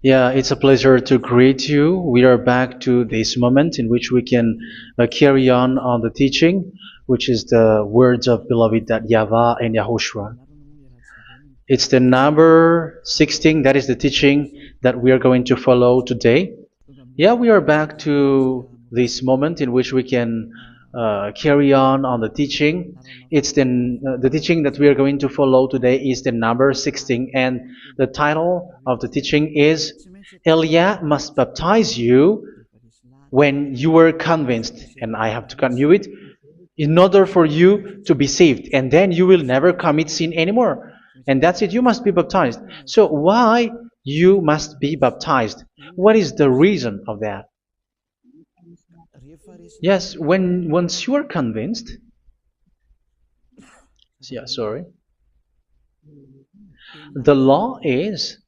Yeah, it's a pleasure to greet you. We are back to this moment in which we can carry on the teaching, which is the words of beloved that YAHVAH and YAHOSHUA. It's the number 16, that is the teaching that we are going to follow today. Yeah, we are back to this moment in which we can carry on the teaching. It's the teaching that we are going to follow today is the number 16, and the title of the teaching is Elia must baptize you when you were convinced, and I have to continue it, in order for you to be saved, and then you will never commit sin anymore. And that's it, you must be baptized. So why you must be baptized? What is the reason of that? Yes, once you are convinced, yeah, sorry, the law is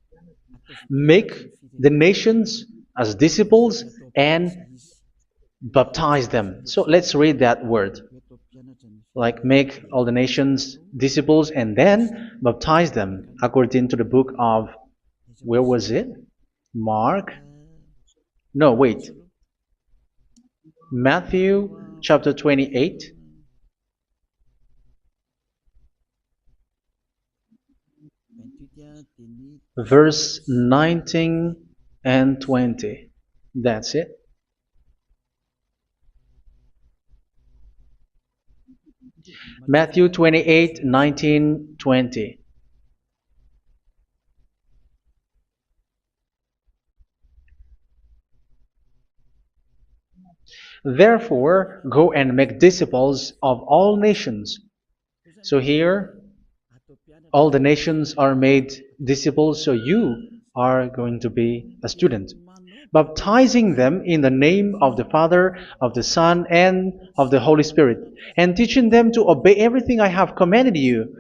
make the nations as disciples and baptize them. So let's read that word. Like make all the nations disciples and then baptize them according to the book of, where was it? Mark? No, wait. Matthew chapter 28. Verse 19 and 20. That's it. Matthew 28, 19, 20. Therefore, go and make disciples of all nations. So here, all the nations are made disciples, so you are going to be a student. Baptizing them in the name of the Father, of the Son, and of the Holy Spirit, and teaching them to obey everything I have commanded you.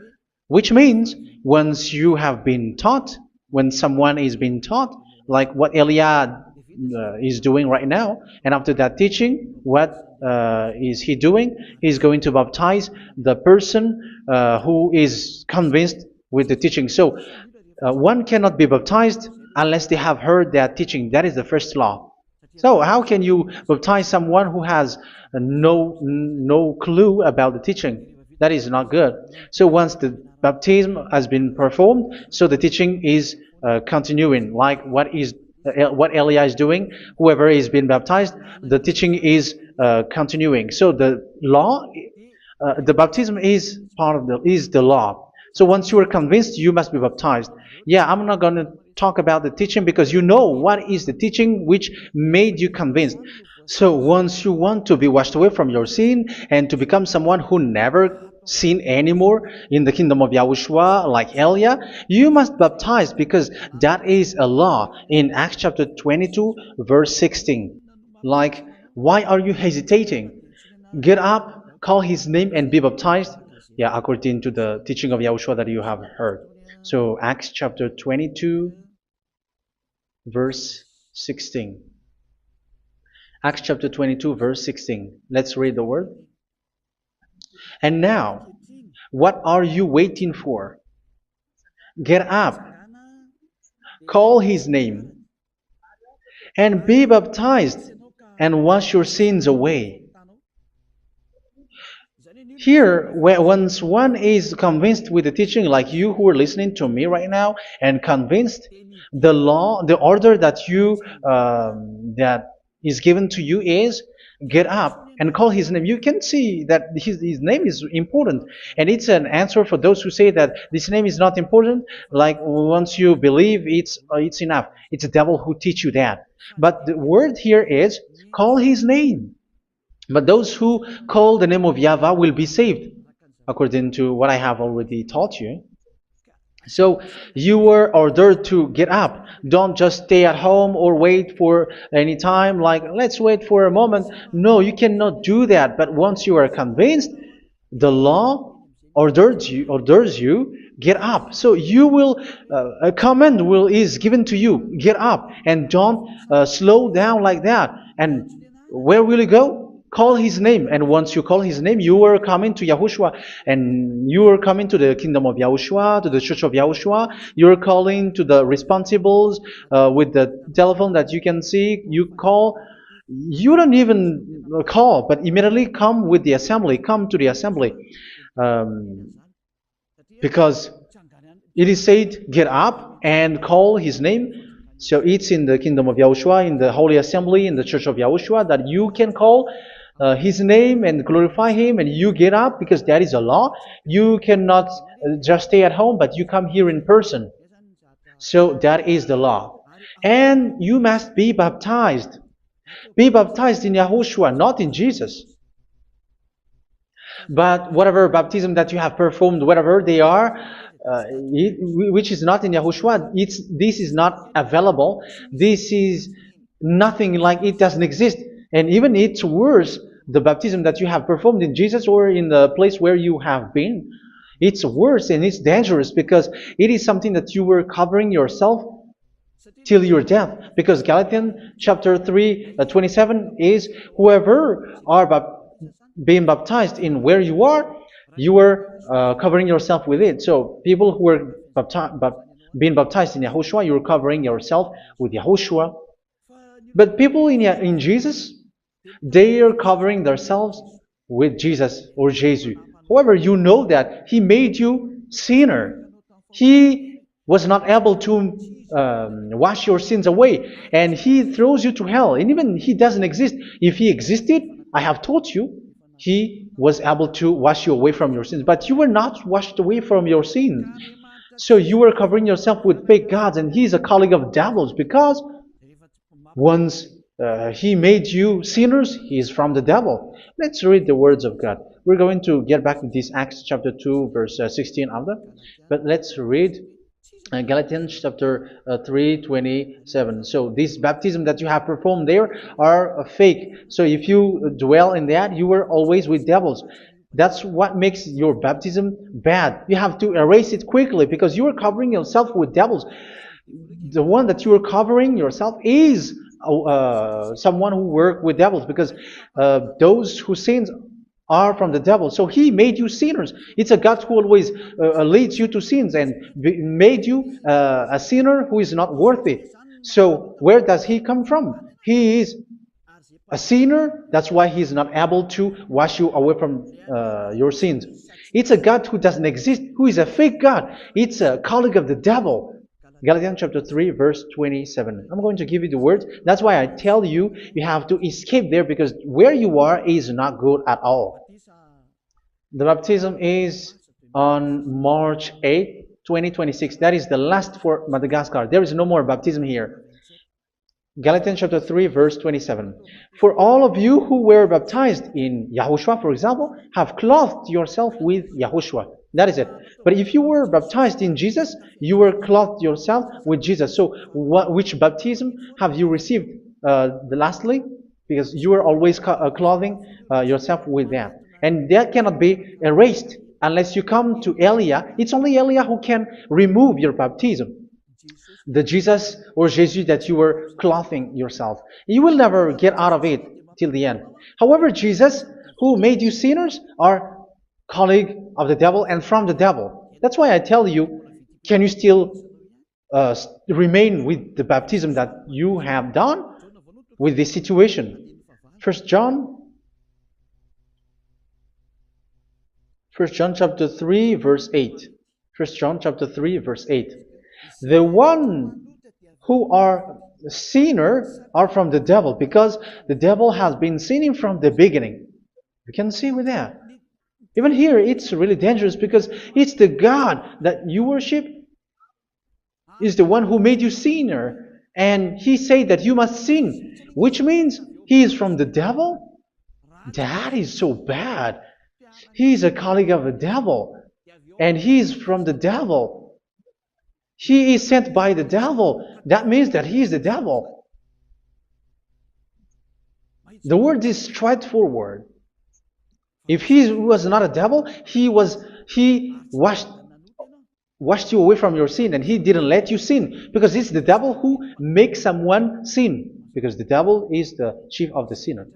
Which means, once you have been taught, when someone is being taught, like what Elia is doing right now, and after that teaching, what is he doing? He's going to baptize the person who is convinced with the teaching. So one cannot be baptized unless they have heard that teaching. That is the first law. So how can you baptize someone who has no clue about the teaching? That is not good. So once the baptism has been performed, so the teaching is continuing, like what Elia is doing. Whoever is being baptized, the teaching is continuing. So the law, the baptism is part of the law. So once you are convinced, you must be baptized. Yeah, I'm not going to talk about the teaching because you know what is the teaching which made you convinced. So once you want to be washed away from your sin and to become someone who never sin anymore in the kingdom of Yahushua, like Elia, you must baptize because that is a law in Acts chapter 22, verse 16. Like, why are you hesitating? Get up, call his name, and be baptized. Yeah, according to the teaching of Yahushua that you have heard. So Acts chapter 22, verse 16. Acts chapter 22, verse 16. Let's read the word. And now, what are you waiting for? Get up, call his name, and be baptized, and wash your sins away. Here, once one is convinced with the teaching, like you who are listening to me right now, and convinced, the law, the order that that is given to you is get up and call his name. You can see that his name is important, and it's an answer for those who say that this name is not important. Like once you believe, it's enough. It's the devil who teach you that. But the word here is call his name. But those who call the name of YAHVAH will be saved, according to what I have already taught you. So you were ordered to get up. Don't just stay at home or wait for any time, like let's wait for a moment. No, you cannot do that. But once you are convinced, the law orders you get up. So you will a command is given to you, get up, and don't slow down like that. And where will you go? call his name. And once you call his name, you are coming to Yahushua. And you are coming to the kingdom of Yahushua, to the church of Yahushua. You're calling to the responsibles with the telephone that you can see. You call. You don't even call, but immediately come with the assembly. Come to the assembly. Um, because it is said, get up and call his name. So it's in the kingdom of Yahushua, in the holy assembly, in the church of Yahushua, that you can call his name and glorify him, and you get up, because that is a law. You cannot just stay at home, but you come here in person. So that is the law. And you must be baptized. Be baptized in Yahushua, not in Jesus. But whatever baptism that you have performed, whatever they are, which is not in Yahushua, this is not available. This is nothing, like it doesn't exist. And even it's worse, the baptism that you have performed in Jesus or in the place where you have been. It's worse and it's dangerous, because it is something that you were covering yourself till your death. Because Galatians chapter 3, 27 is, whoever are being baptized in where you are covering yourself with it. So people who were being baptized in Yahushua, you're covering yourself with Yahushua. But people in Jesus, they are covering themselves with Jesus or Jesus. However, you know that He made you sinner. He was not able to wash your sins away, and He throws you to hell. And even He doesn't exist. If He existed, I have taught you, He was able to wash you away from your sins. But you were not washed away from your sins. So you were covering yourself with fake gods, and He's a colleague of devils, because once He made you sinners, He is from the devil. Let's read the words of God. We're going to get back to this Acts chapter 2, verse 16 after. But let's read Galatians chapter 3, 27. So this baptism that you have performed there are fake. So if you dwell in that, you were always with devils. That's what makes your baptism bad. You have to erase it quickly, because you are covering yourself with devils. The one that you are covering yourself is someone who works with devils, because those who sin are from the devil. So He made you sinners. It's a God who always leads you to sins, and made you a sinner who is not worthy. So where does He come from? He is a sinner. That's why He is not able to wash you away from your sins. It's a God who doesn't exist, who is a fake God. It's a colleague of the devil. Galatians chapter 3, verse 27. I'm going to give you the words. That's why I tell you, you have to escape there, because where you are is not good at all. The baptism is on March 8, 2026. That is the last for Madagascar. There is no more baptism here. Galatians chapter 3, verse 27. For all of you who were baptized in Yahushua, for example, have clothed yourself with Yahushua. That is it. But if you were baptized in Jesus, you were clothed yourself with Jesus. So which baptism have you received lastly? Because you are always clothing yourself with that. And that cannot be erased unless you come to Elia. It's only Elia who can remove your baptism. The Jesus or Jesus that you were clothing yourself. You will never get out of it till the end. However, Jesus, who made you sinners, are colleague of the devil and from the devil. That's why I tell you, can you still remain with the baptism that you have done with this situation? First John chapter 3, verse 8. First John chapter 3, verse 8. The one who are sinner are from the devil, because the devil has been sinning from the beginning. You can see with that. Even here, it's really dangerous, because it's the God that you worship is the one who made you sinner, and He said that you must sin, which means He is from the devil. That is so bad. He is a colleague of the devil, and He is from the devil. He is sent by the devil. That means that He is the devil. The word is straightforward. If He was not a devil, He washed you away from your sin, and He didn't let you sin, because it's the devil who makes someone sin, because the devil is the chief of the sinner.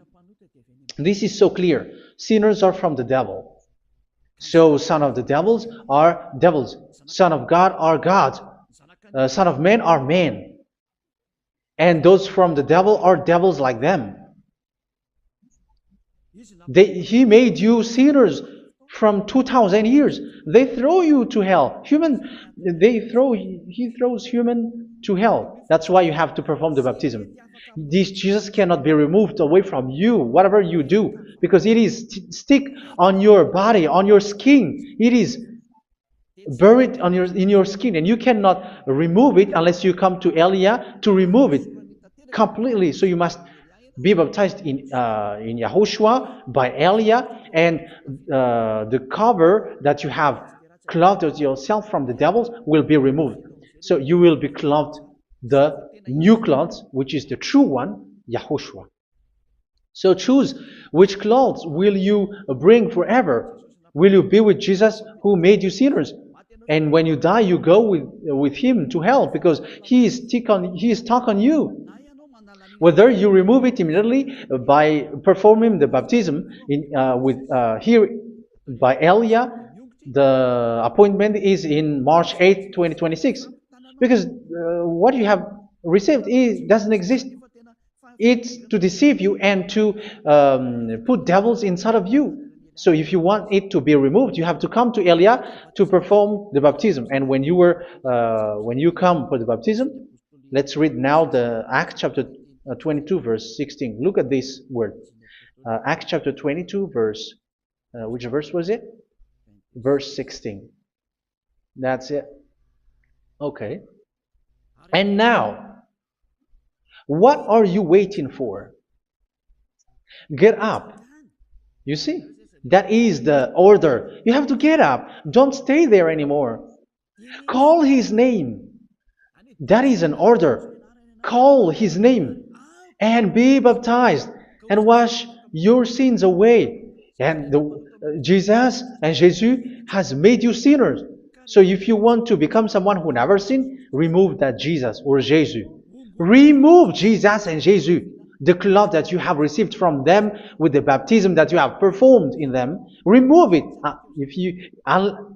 This is so clear. Sinners are from the devil. So son of the devils are devils. Son of God are gods. Son of men are men. And those from the devil are devils like them. He made you sinners from 2,000 years. They throw you to hell. He throws human to hell. That's why you have to perform the baptism. This Jesus cannot be removed away from you, whatever you do, because it is stick on your body, on your skin. It is buried in your skin, and you cannot remove it unless you come to Elia to remove it completely. So you must be baptized in YAHOSHUA by Elia, and the cover that you have clothed yourself from the devils will be removed. So you will be clothed the new clothes, which is the true one, YAHOSHUA. So choose which clothes will you bring forever. Will you be with Jesus who made you sinners? And when you die, you go with him to hell because he is stuck on you. Whether you remove it immediately by performing the baptism here by Elia, the appointment is in March 8, 2026. Because what you have received doesn't exist. It's to deceive you and to put devils inside of you. So if you want it to be removed, you have to come to Elia to perform the baptism. And when you come for the baptism, let's read now the Acts chapter 22 verse 16. Look at this word. Acts chapter 22 verse, which verse was it? Verse 16. That's it. Okay. And now, what are you waiting for? Get up. You see, that is the order. You have to get up. Don't stay there anymore. Call his name. That is an order. Call his name and be baptized and wash your sins away. And Jesus has made you sinners. So if you want to become someone who never sinned, remove that Jesus or Jesus. Remove Jesus and Jesus, the cloth that you have received from them with the baptism that you have performed in them. Remove it.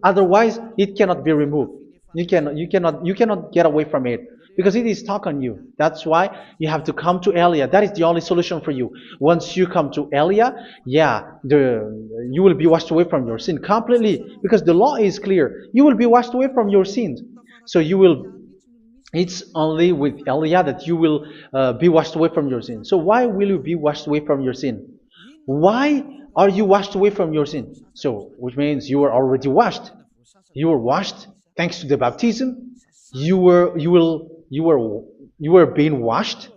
Otherwise, it cannot be removed. You cannot get away from it because it is stuck on you. That's why you have to come to Elia. That is the only solution for you. Once you come to Elia, you will be washed away from your sin completely because the law is clear. You will be washed away from your sins. So it's only with Elia that you will be washed away from your sin. So why will you be washed away from your sin? Why are you washed away from your sin? So, which means you are already washed. You were washed thanks to the baptism. You were being washed,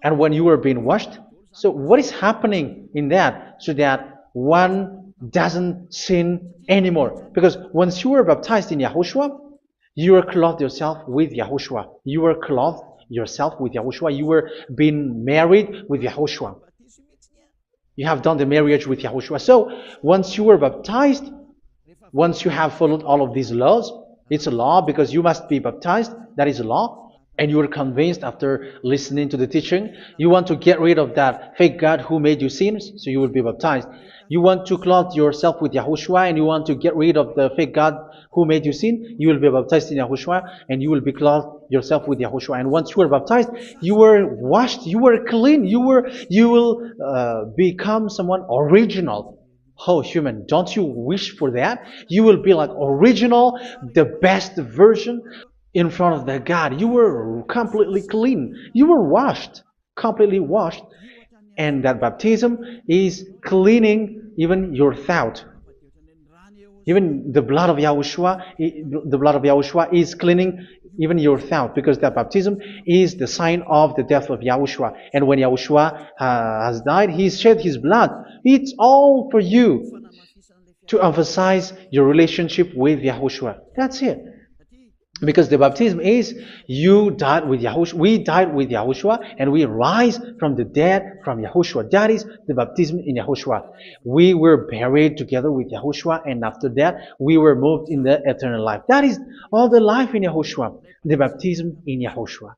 and when you were being washed, so what is happening in that? So that one doesn't sin anymore. Because once you were baptized in YAHOSHUA, you were clothed yourself with YAHOSHUA. You were clothed yourself with YAHOSHUA. You were being married with YAHOSHUA. You have done the marriage with YAHOSHUA. So once you were baptized, once you have followed all of these laws, it's a law because you must be baptized. That is a law. And you are convinced after listening to the teaching, you want to get rid of that fake God who made you sinners, so you will be baptized. You want to clothe yourself with YAHOSHUA and you want to get rid of the fake God who made you sin, you will be baptized in YAHOSHUA and you will be clothed yourself with YAHOSHUA. And once you are baptized, you were washed, you were clean, you will become someone original. Oh, human, don't you wish for that? You will be like original, the best version in front of the God. You were completely clean. You were washed, completely washed. And that baptism is cleaning even your thought. Even the blood of YAHOSHUA is cleaning even your thought, because that baptism is the sign of the death of YAHOSHUA. And when YAHOSHUA has died, he shed his blood. It's all for you to emphasize your relationship with YAHOSHUA. That's it. Because the baptism is you died with YAHOSHUA, we died with YAHOSHUA, and we rise from the dead from YAHOSHUA. That is the baptism in YAHOSHUA. We were buried together with YAHOSHUA, and after that we were moved in the eternal life. That is all the life in YAHOSHUA, the baptism in YAHOSHUA.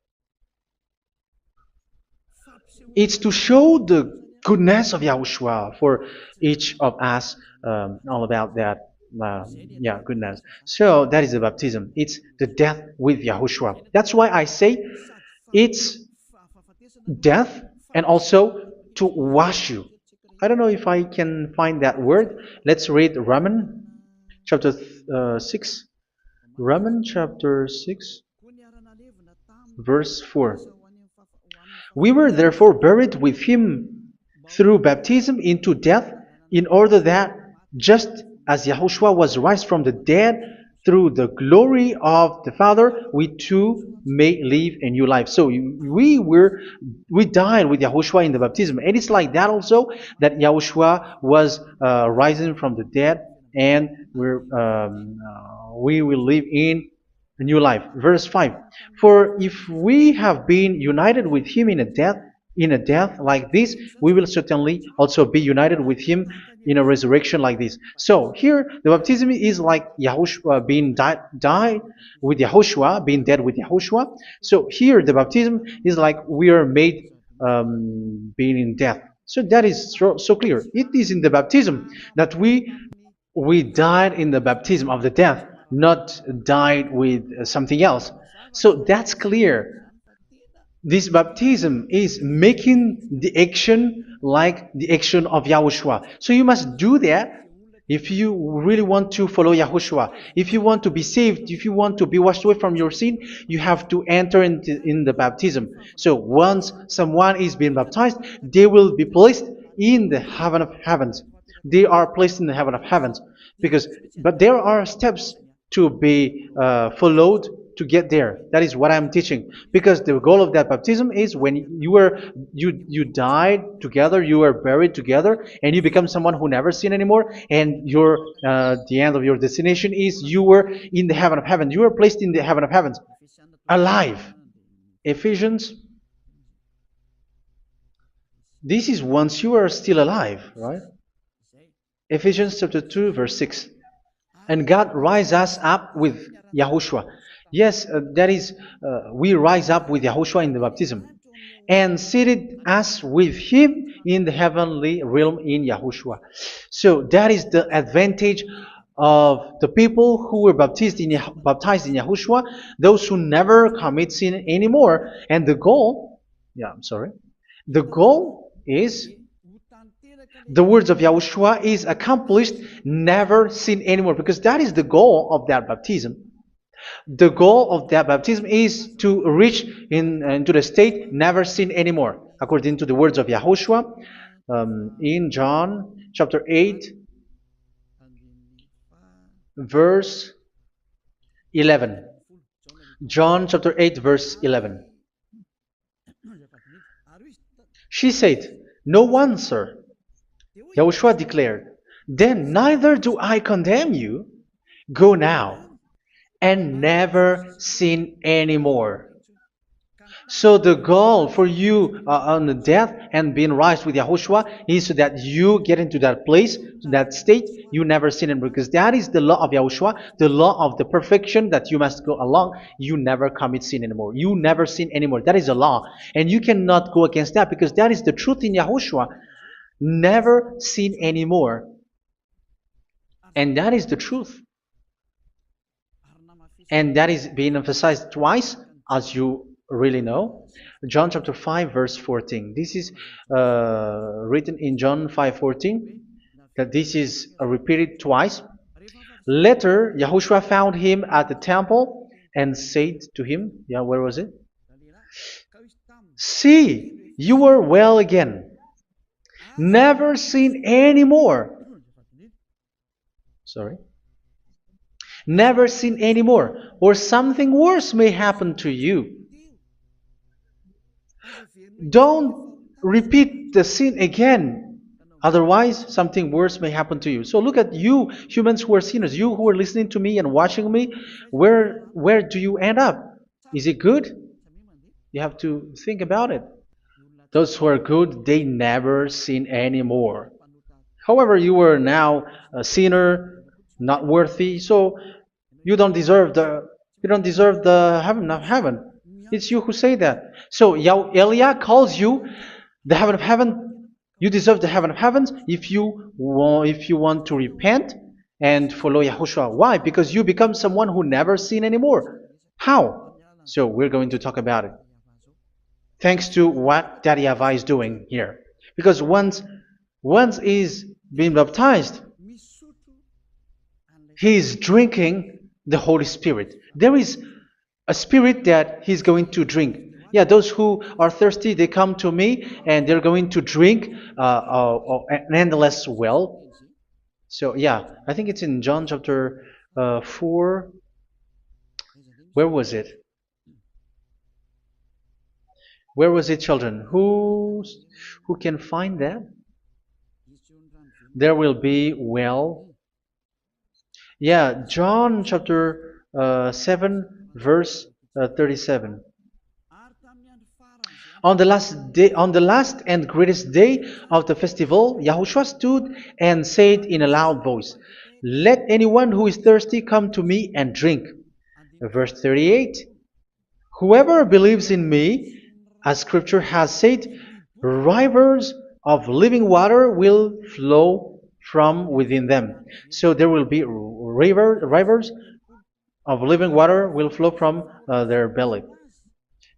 It's to show goodness of Yahushua for each of us, all about that. Yeah, goodness. So that is the baptism. It's the death with Yahushua. That's why I say it's death and also to wash you. I don't know if I can find that word. Let's read Romans chapter 6. Romans chapter 6, verse 4. We were therefore buried with him through baptism into death, in order that, just as Yahushua was raised from the dead through the glory of the Father, we too may live a new life. So we died with Yahushua in the baptism, and it's like that also that Yahushua was rising from the dead, and we will live in a new life. Verse 5. For if we have been united with him in a death like this, we will certainly also be united with him in a resurrection like this. So here the baptism is like Yahushua being died with Yahushua, being dead with Yahushua. So here the baptism is like we are made being in death. So that is so clear. It is in the baptism that we died in the baptism of the death, not died with something else. So that's clear. This baptism is making the action like the action of Yahushua. So you must do that if you really want to follow Yahushua. If you want to be saved, if you want to be washed away from your sin, you have to enter in the baptism. So once someone is being baptized, they will be placed in the heaven of heavens. They are placed in the heaven of heavens, but there are steps to be followed to get there. That is what I'm teaching, because the goal of that baptism is when you died together, you were buried together, and you become someone who never sin anymore, and the end of your destination is you were in the heaven of heaven. You were placed in the heaven of heavens, alive. Ephesians. This is once you are still alive, right? Ephesians chapter 2, verse 6. And God rise us up with Yahushua. Yes, that is, we rise up with Yahushua in the baptism. And seated us with him in the heavenly realm in Yahushua. So that is the advantage of the people who were baptized in Yahushua, those who never commit sin anymore. And the goal, the goal is the words of Yahushua is accomplished, never sin anymore, because that is the goal of that baptism. The goal of that baptism is to reach into the state never sin anymore, according to the words of Yahushua in John chapter 8, verse 11. John chapter 8, verse 11. She said, "No one, sir." Yahushua declared, "Then neither do I condemn you. Go now and never sin anymore." So the goal for you on the death and being raised with Yahushua is so that you get into that place, that state, you never sin anymore. Because that is the law of Yahushua, the law of the perfection that you must go along. You never commit sin anymore. You never sin anymore. That is a law. And you cannot go against that, because that is the truth in Yahushua. Never sin anymore. And that is the truth. And that is being emphasized twice, as you really know. John chapter 5, verse 14. This is written in John 5:14, that this is repeated twice. Later, Yahushua found him at the temple and said to him, where was it? "See, you are well again. Never sin anymore." Never sin anymore, or something worse may happen to you. Don't repeat the sin again. Otherwise, something worse may happen to you. So look at you, humans who are sinners, you who are listening to me and watching me. Where do you end up? Is it good? You have to think about it. Those who are good, they never sin anymore. However, you are now a sinner, not worthy, so you don't deserve the heaven of heaven. It's you who say that. So Elia calls you the heaven of heaven You deserve the heaven of heavens if you want to repent and follow Yahushua. Why? Because you become someone who never sin anymore. How? So we're going to talk about it. Thanks to what Daddy YAHVAH is doing here. Because once he's been baptized, he is drinking the Holy Spirit. There is a spirit that he's going to drink. Yeah, those who are thirsty, they come to me and they're going to drink an endless well. So yeah, I think it's in John chapter 4. Where was it? Where was it, children? Who can find that? There will be well. Yeah, John chapter 7, verse 37. On the last and greatest day of the festival, Yahushua stood and said in a loud voice, "Let anyone who is thirsty come to me and drink." Verse 38, "Whoever believes in me, as scripture has said, rivers of living water will flow from within them." So there will be rivers of living water will flow from their belly.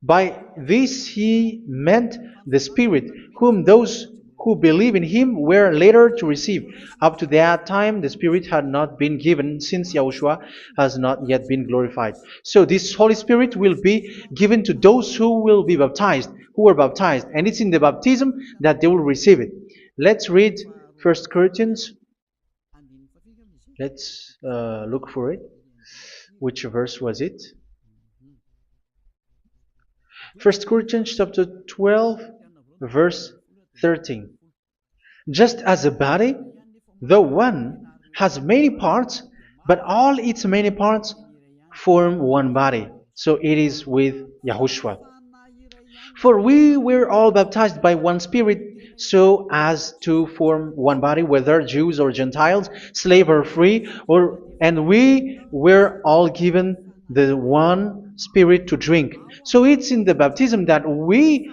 By this he meant the Spirit, whom those who believe in him were later to receive. Up to that time, the Spirit had not been given, since Yahushua has not yet been glorified. So this Holy Spirit will be given to those who will be baptized, who were baptized, and it's in the baptism that they will receive it. Let's read 1 Corinthians. Let's look for it. Which verse was it? 1 Corinthians chapter 12, verse 13. Just as a body, though one, has many parts, but all its many parts form one body. So it is with Yahushua. For we were all baptized by one Spirit, so as to form one body, whether Jews or Gentiles, slave or free, and we were all given the one Spirit to drink. So it's in the baptism that we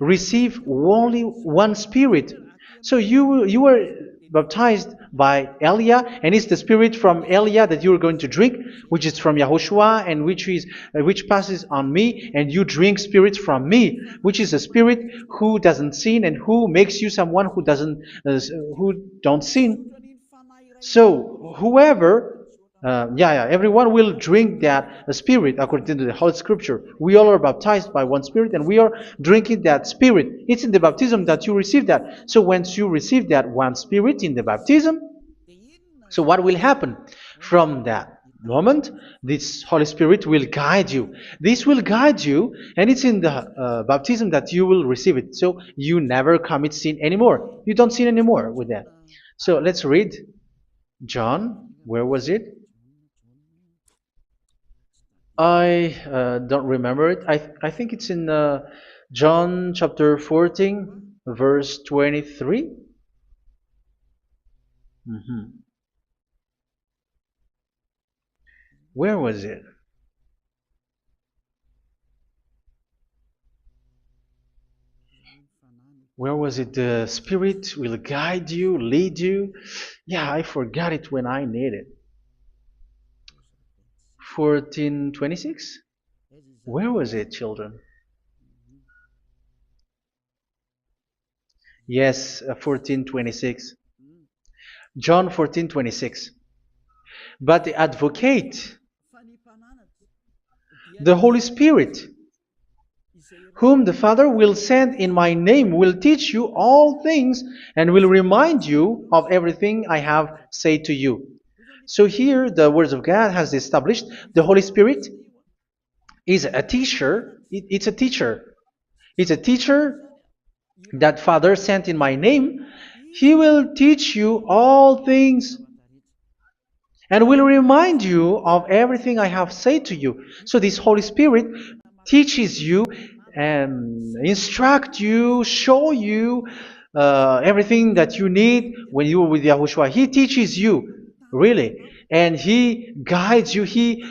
receive only one Spirit. So you were baptized by Elia, and it's the Spirit from Elia that you are going to drink, which is from Yahushua, and which passes on me, and you drink Spirit from me, which is a Spirit who doesn't sin and who makes you someone who don't sin. So whoever, everyone will drink that Spirit according to the Holy Scripture. We all are baptized by one Spirit, and we are drinking that Spirit. It's in the baptism that you receive that. So once you receive that one Spirit in the baptism, so what will happen from that moment? This Holy Spirit will guide you. This will guide you, and it's in the baptism that you will receive it. So you never commit sin anymore. You don't sin anymore with that. So let's read John. Where was it? I don't remember it. I think it's in John chapter 14, verse 23. Where was it? Where was it? The Spirit will guide you, lead you. Yeah, I forgot it when I need it. 14:26? Where was it, children? Yes, 14:26. John 14:26. But the advocate, the Holy Spirit, whom the Father will send in my name, will teach you all things and will remind you of everything I have said to you. So here the words of God has established the Holy Spirit is a teacher. It's a teacher. It's a teacher that Father sent in my name. He will teach you all things and will remind you of everything I have said to you. So this Holy Spirit teaches you and instruct you, show you everything that you need when you are with Yahushua. He teaches you, really, and He guides you. He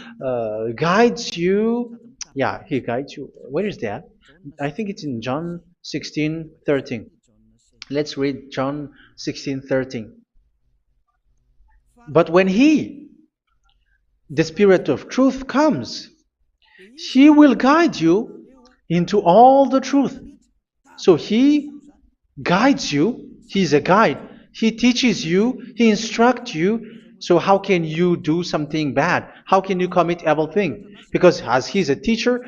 guides you. Yeah, He guides you. Where is that? I think it's in John 16:13. Let's read John 16:13. But when He, the Spirit of truth, comes, He will guide you into all the truth. So He guides you. He's a guide. He teaches you. He instructs you. So how can you do something bad? How can you commit evil thing? Because as He's a teacher,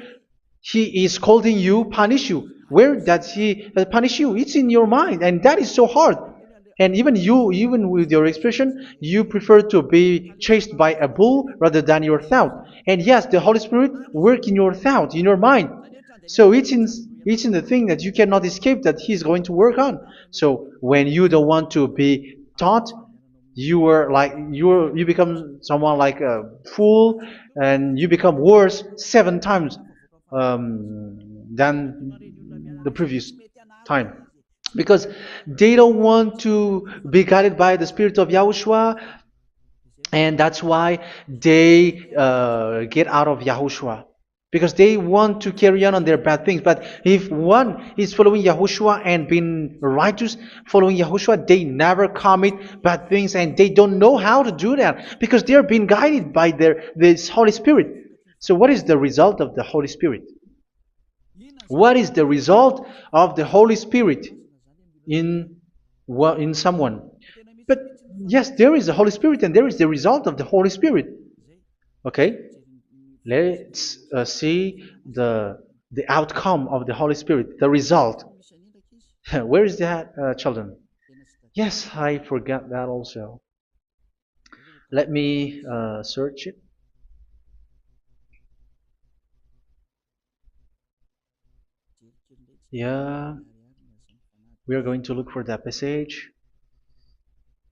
He is scolding you, punish you. Where does He punish you? It's in your mind, and that is so hard. And even you, even with your expression, you prefer to be chased by a bull rather than your thought. And yes, the Holy Spirit work in your thought, in your mind. So it's in the thing that you cannot escape that He's going to work on. So when you don't want to be taught, you become someone like a fool, and you become worse 7 times than the previous time, because they don't want to be guided by the Spirit of Yahushua, and that's why they get out of Yahushua, because they want to carry on their bad things. But if one is following Yahushua and being righteous, following Yahushua, they never commit bad things, and they don't know how to do that because they are being guided by this Holy Spirit. So what is the result of the Holy Spirit? What is the result of the Holy Spirit in someone? But yes, there is the Holy Spirit, and there is the result of the Holy Spirit. Okay, let's see the outcome of the Holy Spirit, the result. Where is that, children? Yes, I forgot that also. Let me search it. Yeah, we are going to look for that passage.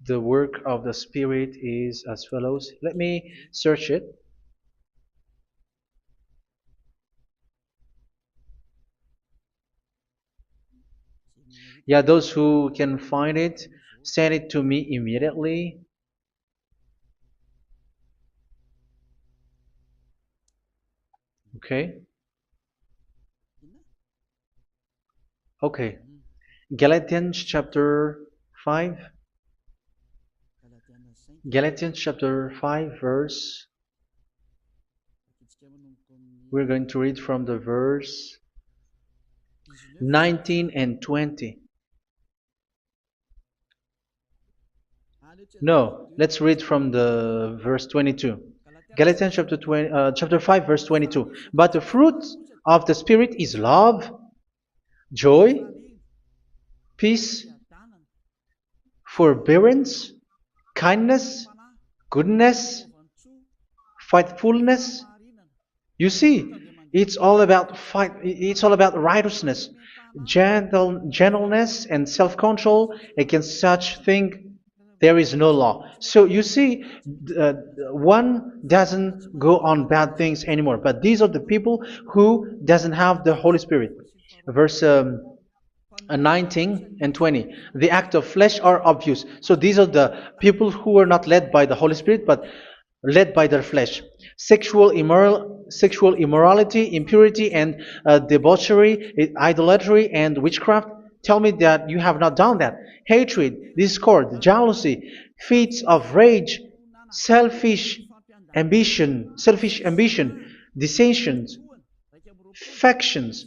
The work of the Spirit is as follows. Let me search it. Yeah, those who can find it, send it to me immediately. Okay. Okay. Galatians chapter 5. Galatians chapter 5 verse. We're going to read from the verse 19 and 20. No, let's read from the verse 22. Galatians chapter 5 verse 22. But the fruit of the Spirit is love, joy, peace, forbearance, kindness, goodness, faithfulness. You see, it's all about fight. It's all about righteousness, gentleness, and self-control. Against such thing, there is no law. So you see, uh, one doesn't go on bad things anymore. But these are the people who doesn't have the Holy Spirit. Verse 19 and 20. The act of flesh are obvious. So these are the people who are not led by the Holy Spirit, but led by their flesh. Sexual immorality, impurity, and debauchery, idolatry, and witchcraft. Tell me that you have not done that. Hatred, discord, jealousy, fits of rage, selfish ambition, dissensions, factions.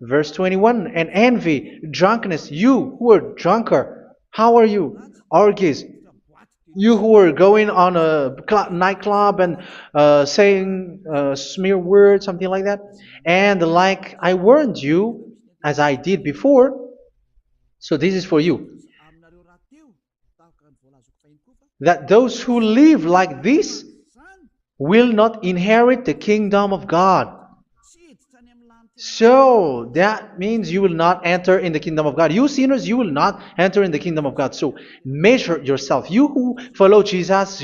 Verse 21, and envy, drunkenness. You who are drunkard, how are you? Orgies. You who are going on a nightclub and saying smear words, something like that. And like I warned you, as I did before, so this is for you, that those who live like this will not inherit the kingdom of God. So that means you will not enter in the kingdom of God. You sinners, you will not enter in the kingdom of God. So measure yourself. You who follow Jesus,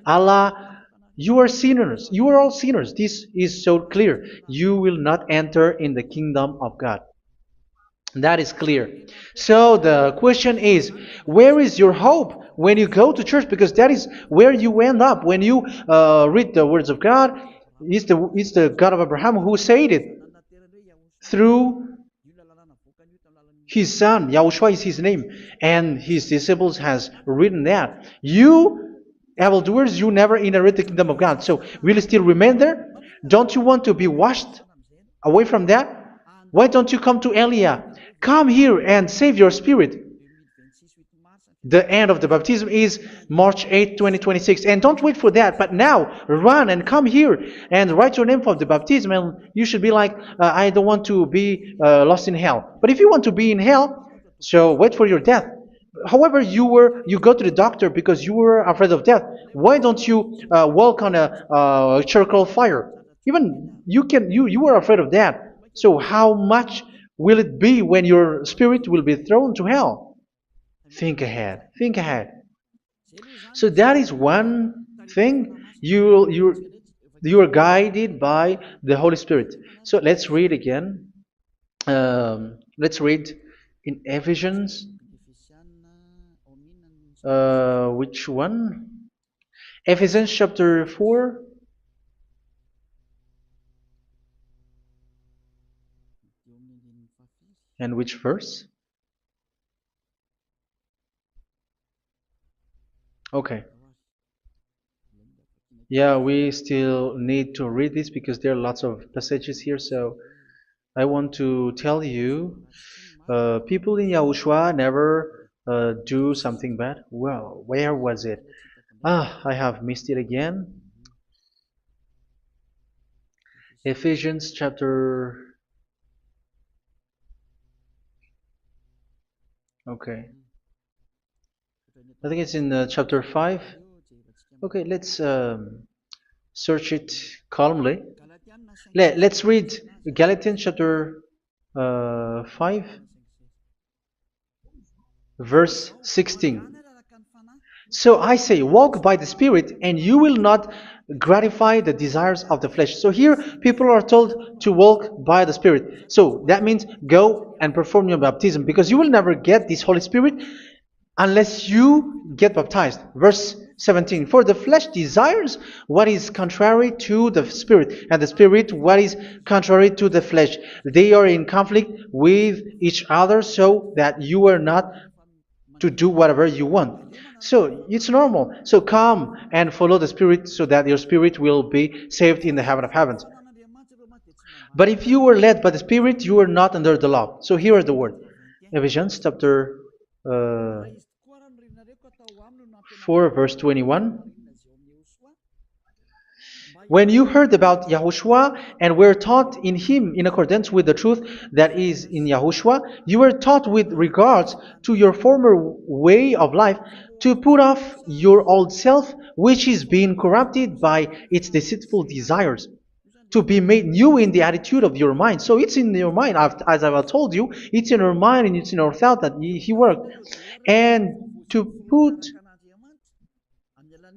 Allah, you are sinners. You are all sinners. This is so clear. You will not enter in the kingdom of God. That is clear. So the question is, where is your hope when you go to church? Because that is where you end up when you read the words of God. It's the God of Abraham who said it through His son, Yahushua is his name, and his disciples has written that. You evildoers, you never inherit the kingdom of God. So will you still remain there? Don't you want to be washed away from that? Why don't you come to Elia? Come here and save your spirit. The end of the baptism is March 8th, 2026. And don't wait for that, but now run and come here and write your name for the baptism. And you should be like, I don't want to be lost in hell. But if you want to be in hell, so wait for your death. However, you go to the doctor because you were afraid of death. Why don't you walk on a charcoal fire? Even you were afraid of that. So how much will it be when your spirit will be thrown to hell? Think ahead. Think ahead. So that is one thing. You are guided by the Holy Spirit. So let's read again. Let's read in Ephesians. Which one? Ephesians chapter 4. And which verse? Okay. Yeah, we still need to read this because there are lots of passages here. So I want to tell you, people in Yahushua never do something bad. Well, where was it? I have missed it again. Ephesians chapter. Okay. I think it's in chapter 5. Okay, let's search it calmly. Let's read Galatians chapter 5, verse 16. So I say, walk by the Spirit, and you will not gratify the desires of the flesh. So here, people are told to walk by the Spirit. So that means go and perform your baptism, because you will never get this Holy Spirit unless you get baptized. Verse 17. For the flesh desires what is contrary to the Spirit, and the Spirit what is contrary to the flesh. They are in conflict with each other, so that you are not to do whatever you want. So it's normal. So come and follow the Spirit so that your spirit will be saved in the heaven of heavens. But if you were led by the Spirit, you are not under the law. So here is the word. Ephesians chapter 4 verse 21. When you heard about Yahushua and were taught in him in accordance with the truth that is in Yahushua, you were taught with regards to your former way of life to put off your old self, which is being corrupted by its deceitful desires, to be made new in the attitude of your mind. So it's in your mind, as I've told you, it's in your mind and it's in your thought that he worked. And to put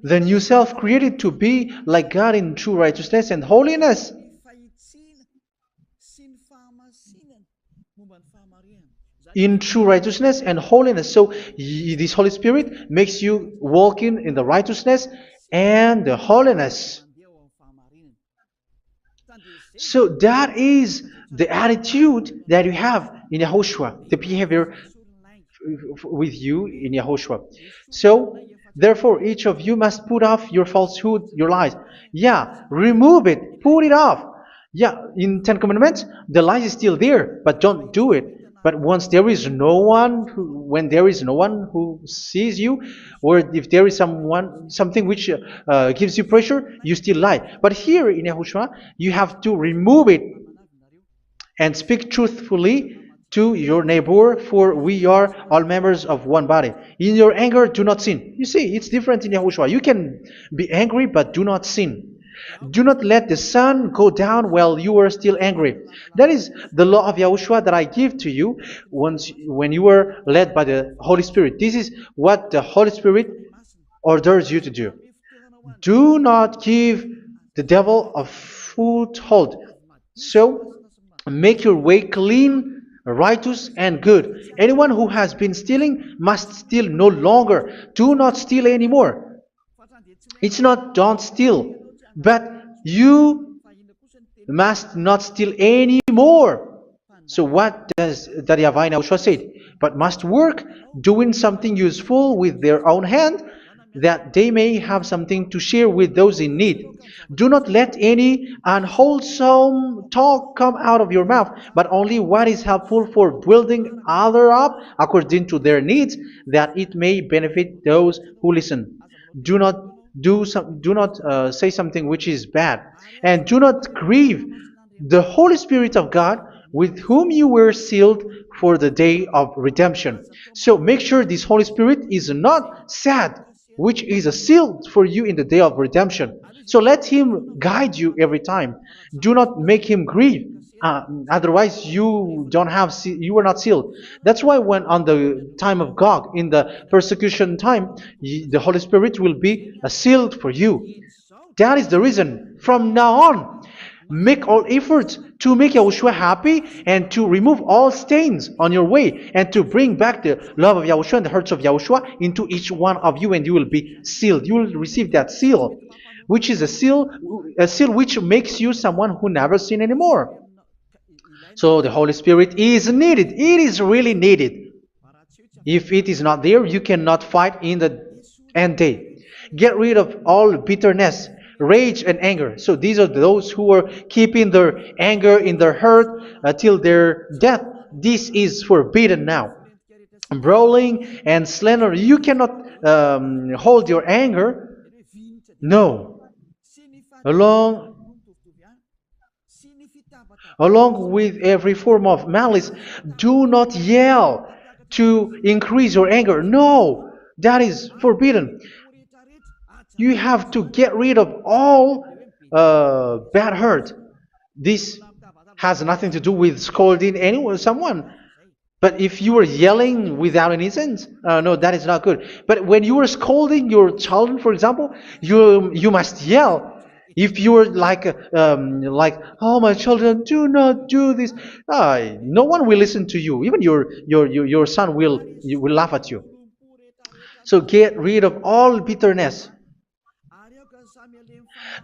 the new self created to be like God in true righteousness and holiness. In true righteousness and holiness. So this Holy Spirit makes you walk in the righteousness and the holiness. So that is the attitude that you have in Yahushua, the behavior with you in Yahushua. So therefore, each of you must put off your falsehood, your lies. Yeah, remove it, put it off. Yeah, in Ten Commandments, the lies is still there, but don't do it. But once there is no one, when there is no one who sees you, or if there is something which gives you pressure, you still lie. But here in Yahushua, you have to remove it and speak truthfully to your neighbor, for we are all members of one body. In your anger, do not sin. You see, it's different in Yahushua. You can be angry, but do not sin. Do not let the sun go down while you are still angry. That is the law of Yahushua that I give to you when you were led by the Holy Spirit. This is what the Holy Spirit orders you to do. Do not give the devil a foothold. So, make your way clean, righteous, and good. Anyone who has been stealing must steal no longer. Do not steal anymore. It's not don't steal, but you must not steal anymore. So what does the YAHVAH and YAHOSHUA said? But must work doing something useful with their own hand, that they may have something to share with those in need. Do not let any unwholesome talk come out of your mouth, but only what is helpful for building others up according to their needs, that it may benefit those who listen. Do not do not say something which is bad, and do not grieve the Holy Spirit of God, with whom you were sealed for the day of redemption. So make sure this Holy Spirit is not sad, which is a seal for you in the day of redemption. So let him guide you every time. Do not make him grieve. Otherwise, you don't have you are not sealed. That's why when on the time of God, in the persecution time, the Holy Spirit will be a sealed for you. That is the reason. From now on, make all efforts to make Yahushua happy and to remove all stains on your way and to bring back the love of Yahushua and the hearts of Yahushua into each one of you, and you will be sealed. You will receive that seal, which is a seal which makes you someone who never sin anymore. So the Holy Spirit is needed. It is really needed. If it is not there, you cannot fight in the end day. Get rid of all bitterness, rage, and anger. So these are those who are keeping their anger in their heart till their death. This is forbidden now. Brawling and slander. You cannot hold your anger. No. Along Along with every form of malice, do not yell to increase your anger. No, that is forbidden. You have to get rid of all bad hurt. This has nothing to do with scolding anyone, someone. But if you are yelling without any sense, no, that is not good. But when you are scolding your children, for example, you must yell. If you are like, oh my children, do not do this, no one will listen to you. Even your son will laugh at you. So get rid of all bitterness.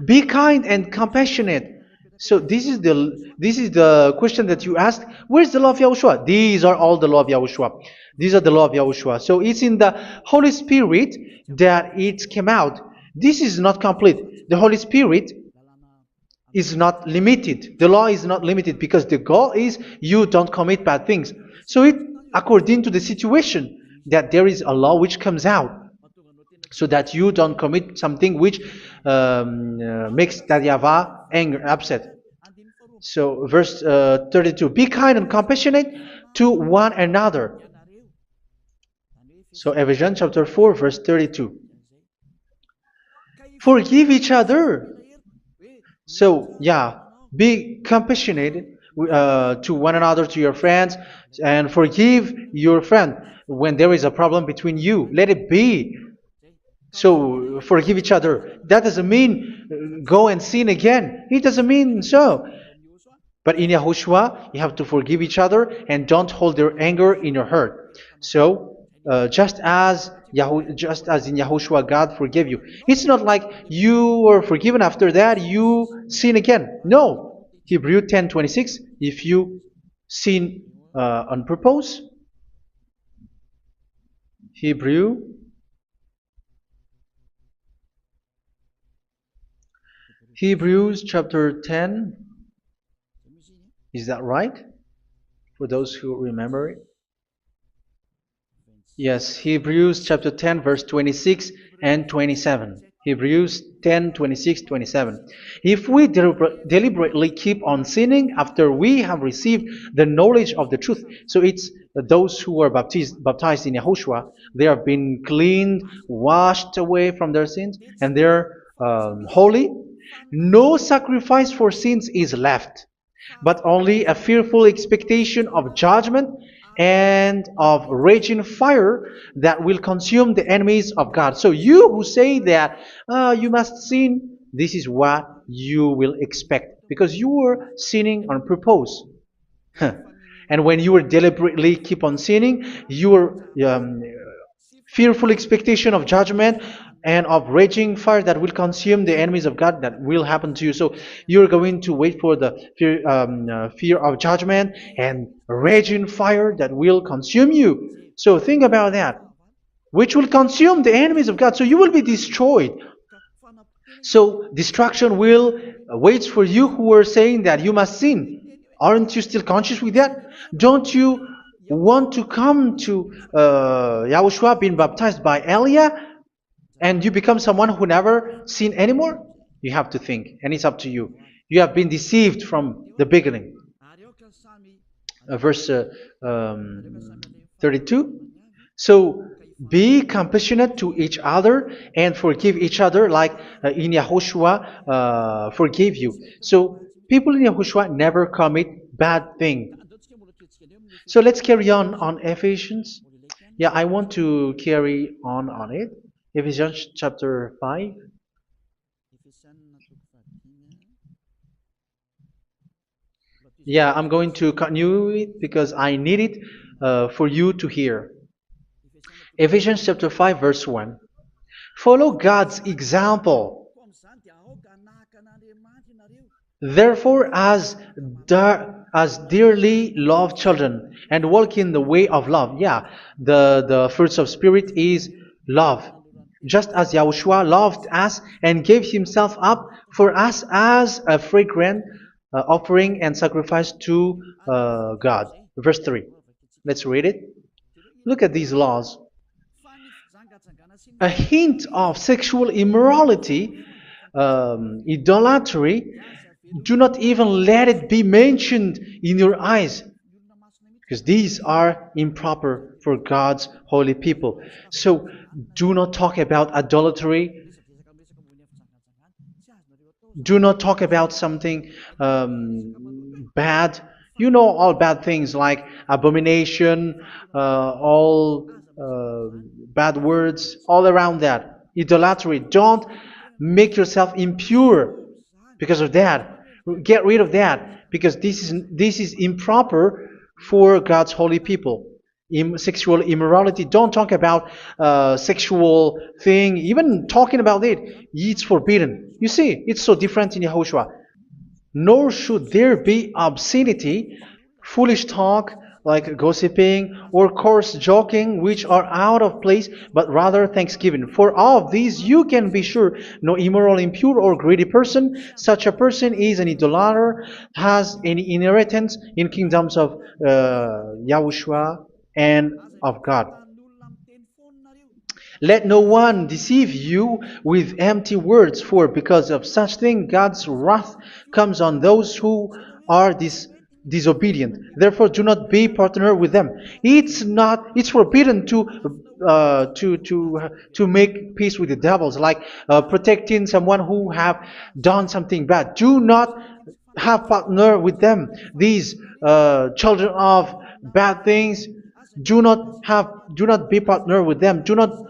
Be kind and compassionate. So this is the question that you asked. Where's the law of Yahushua? These are all the law of Yahushua. These are the law of Yahushua. So it's in the Holy Spirit that it came out. This is not complete. The Holy Spirit is not limited. The law is not limited because the goal is you don't commit bad things. So it according to the situation that there is a law which comes out, so that you don't commit something which makes that YAHVAH anger, upset. So verse 32, be kind and compassionate to one another. So Ephesians chapter 4 verse 32. Forgive each other. So yeah, be compassionate to one another, to your friends, and forgive your friend when there is a problem between you. Let it be. So forgive each other. That doesn't mean go and sin again. It doesn't mean so. But in Yahushua, you have to forgive each other and don't hold your anger in your heart. So just as in Yahushua, God forgave you. It's not like you were forgiven after that you sin again. No. Hebrew 10:26. If you sin on purpose, Hebrews chapter 10. Is that right? For those who remember it. Yes, Hebrews chapter 10 verse 26 and 27. Hebrews 10, 26, 27. If we deliberately keep on sinning after we have received the knowledge of the truth, so it's those who are baptized in Yahushua, they have been cleaned, washed away from their sins, and they're holy. No sacrifice for sins is left, but only a fearful expectation of judgment and of raging fire that will consume the enemies of God. So you who say that you must sin, this is what you will expect, because you were sinning on purpose. And when you will deliberately keep on sinning, your fearful expectation of judgment and of raging fire that will consume the enemies of God that will happen to you. So you're going to wait for the fear of judgment and raging fire that will consume you. So think about that, which will consume the enemies of God. So you will be destroyed. So destruction will wait for you who are saying that you must sin. Aren't you still conscious with that? Don't you want to come to Yahushua being baptized by Elia and you become someone who never sin anymore? You have to think, and it's up to you. You have been deceived from the beginning. Verse 32. So be compassionate to each other and forgive each other like in Yahushua forgave you. So people in Yahushua never commit bad thing. So let's carry on Ephesians. Yeah, I want to carry on it. Ephesians chapter 5. Yeah, I'm going to continue it because I need it for you to hear. Ephesians chapter 5 verse 1. Follow God's example. Therefore, as dearly loved children, and walk in the way of love. Yeah, the fruits of spirit is love. Just as Yahushua loved us and gave himself up for us as a fragrant offering and sacrifice to God. Verse 3. Let's read it. Look at these laws. A hint of sexual immorality, idolatry, do not even let it be mentioned in your eyes, because these are improper for God's holy people. So do not talk about idolatry. Do not talk about something bad. You know all bad things like abomination, all bad words, all around that. Idolatry. Don't make yourself impure because of that. Get rid of that because this is improper for God's holy people. Sexual immorality. Don't talk about sexual thing. Even talking about it's forbidden. You see, it's so different in Yahushua. Nor should there be obscenity, foolish talk like gossiping or coarse joking, which are out of place, but rather thanksgiving. For of these you can be sure: no immoral, impure, or greedy person, such a person is an idolater, has any inheritance in kingdoms of Yahushua and of God. Let no one deceive you with empty words, for because of such thing God's wrath comes on those who are disobedient. Therefore, do not be partner with them. It's forbidden to make peace with the devils, like protecting someone who have done something bad. Do not have partner with them. These children of bad things. Do not be partner with them. Do not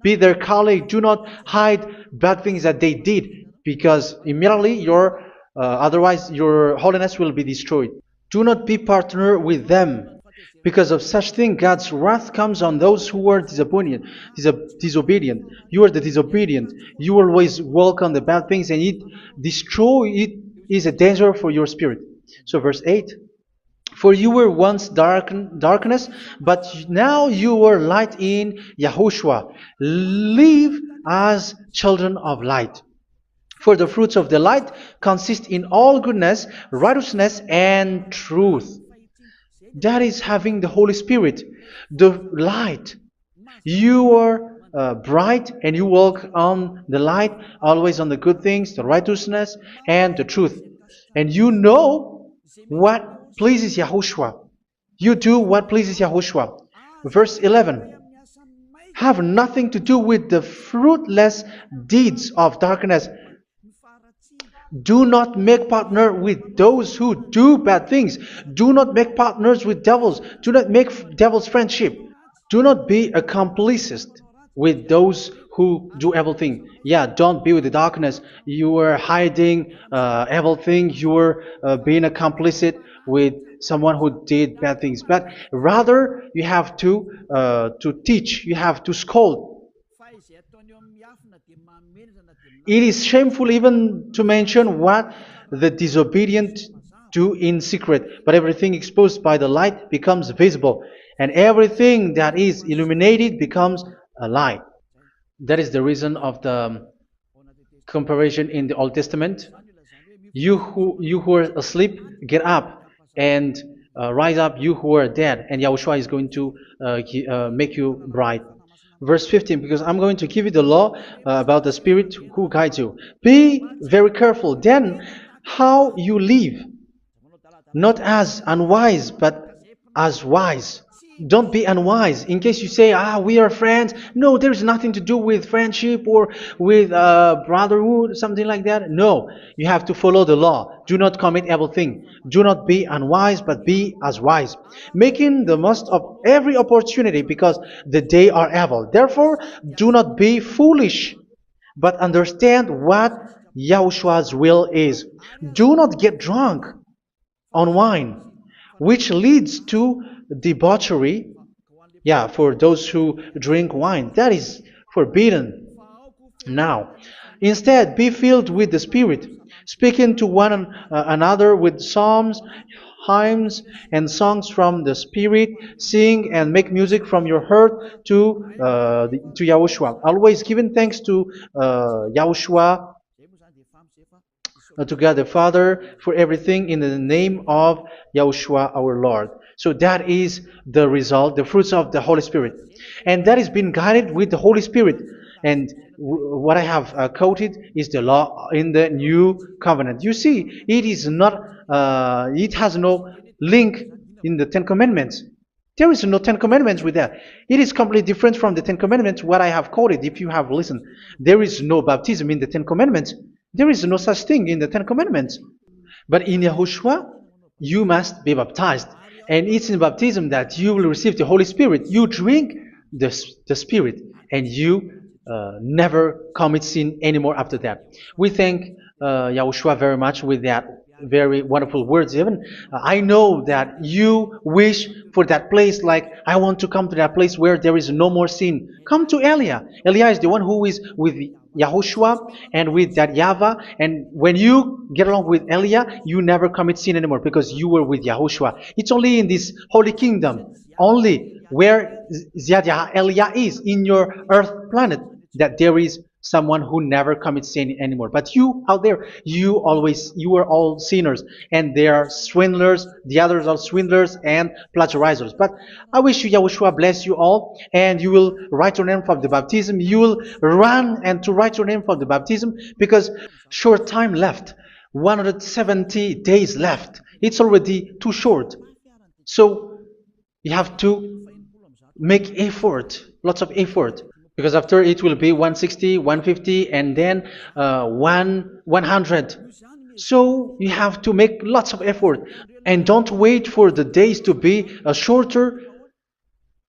be their colleague. Do not hide bad things that they did, because immediately otherwise your holiness will be destroyed. Do not be partner with them. Because of such thing, God's wrath comes on those who are disobedient. Disobedient. You are the disobedient. You always walk on the bad things, and it is a danger for your spirit. So verse 8. For you were once darkness, but now you are light in Yahushua. Live as children of light. For the fruits of the light consist in all goodness, righteousness, and truth. That is having the Holy Spirit, the light. You are bright and you walk on the light, always on the good things, the righteousness, and the truth. And you know what pleases Yahushua. You do what pleases Yahushua. Verse 11. Have nothing to do with the fruitless deeds of darkness. Do not make partner with those who do bad things. Do not make partners with devils. Do not make devils friendship. Do not be accomplices with those who do evil things. Yeah, don't be with the darkness. You are hiding evil things. You are being complicit with someone who did bad things. But rather, you have to teach. You have to scold. It is shameful even to mention what the disobedient do in secret, but everything exposed by the light becomes visible, and everything that is illuminated becomes a light. That is the reason of the comparison in the Old Testament. You who are asleep, get up and rise up, you who are dead, and Yahushua is going to make you bright. Verse 15, because I'm going to give you the law about the Spirit who guides you. Be very careful then how you live, not as unwise, but as wise. Don't be unwise. In case you say, we are friends. No, there's nothing to do with friendship or with brotherhood, something like that. No, you have to follow the law. Do not commit evil thing. Do not be unwise, but be as wise, making the most of every opportunity, because the day are evil. Therefore, do not be foolish, but understand what Yahushua's will is. Do not get drunk on wine, which leads to debauchery. Yeah, for those who drink wine, that is forbidden now. Instead, be filled with the Spirit, speaking to one another with psalms, hymns, and songs from the Spirit. Sing and make music from your heart to Yahushua. Always giving thanks to Yahushua, to God the Father, for everything in the name of Yahushua our Lord. So that is the result, the fruits of the Holy Spirit. And that is being guided with the Holy Spirit. And what I have quoted is the law in the new covenant. You see, it is not, it has no link in the Ten Commandments. There is no Ten Commandments with that. It is completely different from the Ten Commandments, what I have quoted, if you have listened. There is no baptism in the Ten Commandments. There is no such thing in the Ten Commandments. But in Yahushua, you must be baptized. And it's in baptism that you will receive the Holy Spirit. You drink the Spirit, and you never commit sin anymore after that. We thank Yahushua very much with that very wonderful words. Even I know that you wish for that place, like I want to come to that place where there is no more sin. Come to Elia. Elia is the one who is with Yahushua and with that YAHVAH, and when you get along with Elia, you never commit sin anymore because you were with Yahushua. It's only in this holy kingdom, only where Elia is, in your earth planet, that there is someone who never commits sin anymore. But you out there, you are all sinners, and they are swindlers. The others are swindlers and plagiarizers. But I wish you, Yahushua, bless you all, and you will write your name for the baptism. You will run and to write your name for the baptism, because short time left, 170 days left. It's already too short. So you have to make effort, lots of effort. Because after it will be 160, 150, and then 100. So you have to make lots of effort. And don't wait for the days to be shorter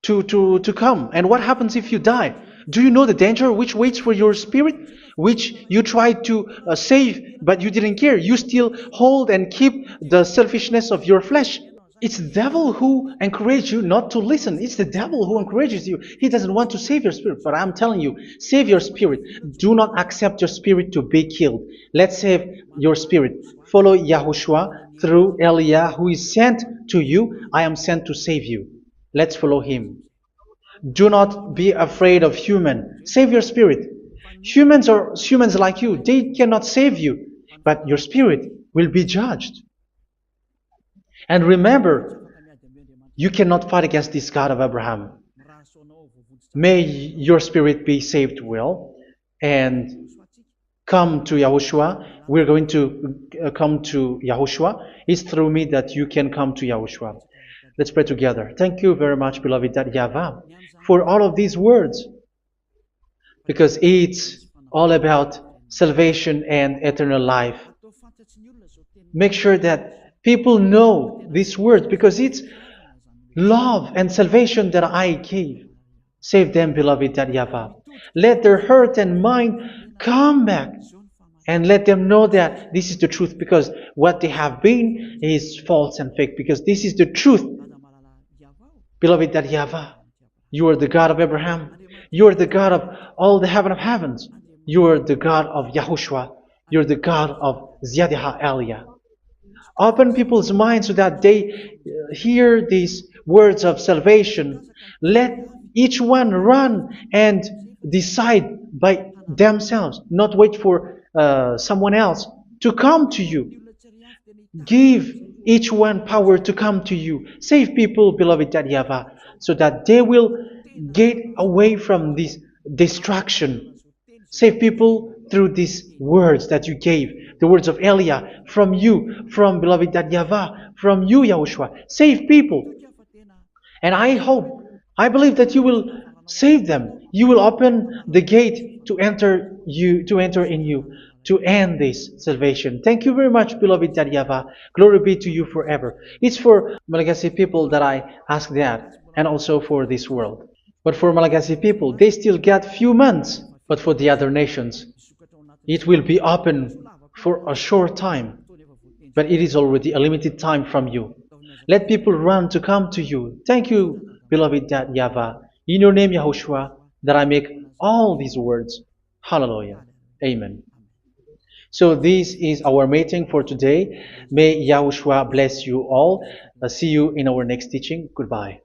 to come. And what happens if you die? Do you know the danger which waits for your spirit? Which you tried to save, but you didn't care. You still hold and keep the selfishness of your flesh. It's the devil who encourages you not to listen. It's the devil who encourages you. He doesn't want to save your spirit. But I'm telling you, save your spirit. Do not accept your spirit to be killed. Let's save your spirit. Follow Yahushua through Elia, who is sent to you. I am sent to save you. Let's follow him. Do not be afraid of human. Save your spirit. Humans are humans like you. They cannot save you. But your spirit will be judged. And remember, you cannot fight against this God of Abraham. May your spirit be saved well and come to Yahushua. We're going to come to Yahushua. It's through me that you can come to Yahushua. Let's pray together. Thank you very much, beloved YAHVAH, for all of these words, because it's all about salvation and eternal life. Make sure that people know these words, because it's love and salvation that I gave. Save them, beloved YAHVAH. Let their heart and mind come back, and let them know that this is the truth, because what they have been is false and fake, because this is the truth. Beloved YAHVAH, you are the God of Abraham. You are the God of all the heaven of heavens. You are the God of YAHOSHUA. You're the God of Ziyadiha Aliyah. Open people's minds so that they hear these words of salvation. Let each one run and decide by themselves, not wait for someone else to come to you. Give each one power to come to you. Save people, beloved YAHVAH, so that they will get away from this distraction. Save people through these words that you gave, the words of Elia, from you, from beloved YAHVAH, from you, Yahushua. Save people. And I believe that you will save them. You will open the gate to enter in you, to end this salvation. Thank you very much, beloved YAHVAH. Glory be to you forever. It's for Malagasy people that I ask that, and also for this world. But for Malagasy people, they still get few months. But for the other nations, it will be open for a short time. But it is already a limited time from you. Let people run to come to you. Thank you, beloved YAHVAH. In your name, Yahushua, that I make all these words. Hallelujah. Amen. So this is our meeting for today. May Yahushua bless you all. See you in our next teaching. Goodbye.